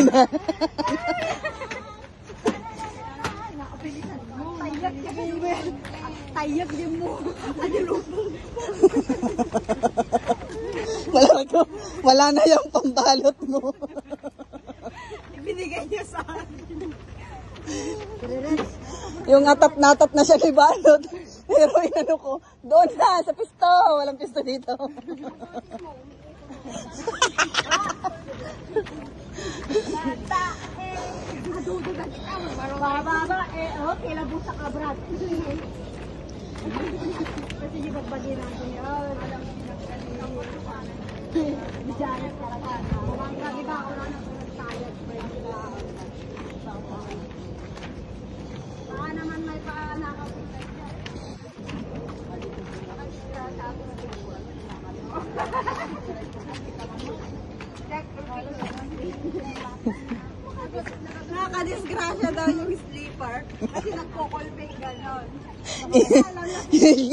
na. Tayak din mo. Ano lupong? Wala na yung pambalot mo. Ibinigay niya sa akin. Yung atap na siya ni balot. Pero inano ko, doon na, sa pisto. Walang pisto dito. Okay, labos sa kabrat. Kasi yung pagbagi natin yun. Bijanet talaga. Mukhang grabe ba ako lang nagtayag. Baka naman may paanakapitay dyan. Nakakadisgrasya daw yung sleeper kasi nagko-callback gano'n.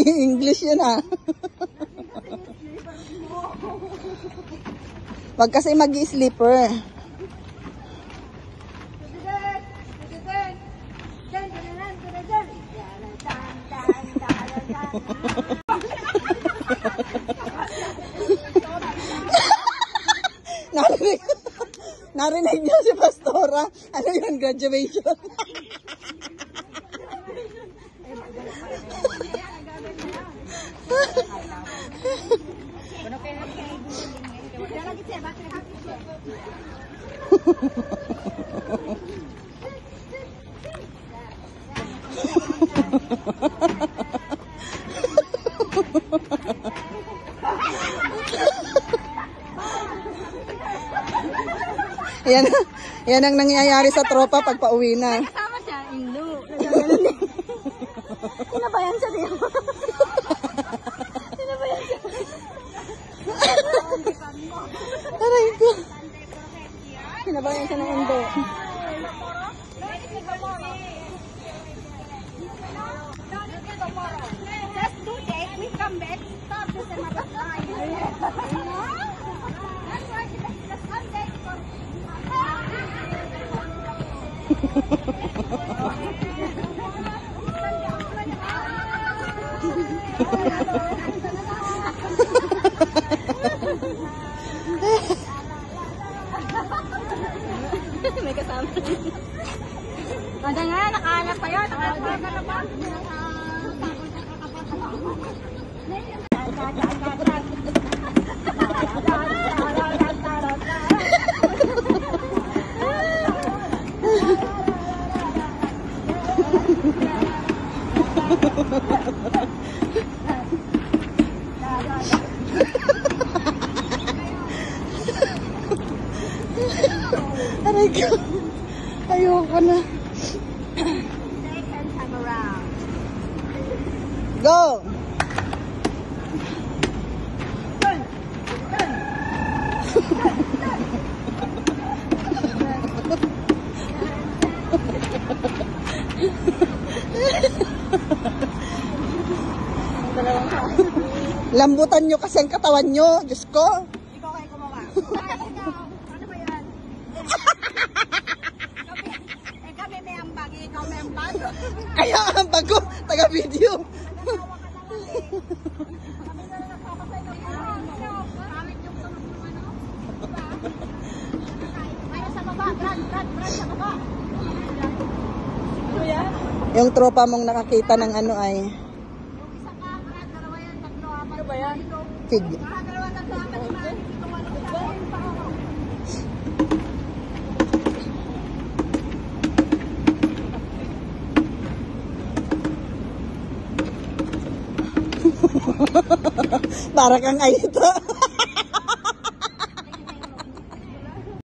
English yun ah. Wag kasi mag-sleeper. Narinig niyo si Pastora. Ano yun? Graduation. Yan ang nangyayari sa tropa pag pauwi na. Kasama siya, Indo. Sinabayan siya dito. Sinabayan siya. Aray ko. Sinabayan siya ng Indo. Just do it, we come back, stop this another time. That's why the Sunday may kasama. Kada nga, nakahanap pa yun. Nakahanap ka naman. Aray ko. Ayoko na. Second time around. Go! Lambutan nyo kasi ang katawan nyo. Diyos ko. Ikaw kayo gumawa. Ano ba yan? Kami may ambag, ikaw may ambag. Kaya ang bago. Taga-video. Yung tropa mong nakakita ng ano ay fig. Para kang ayito.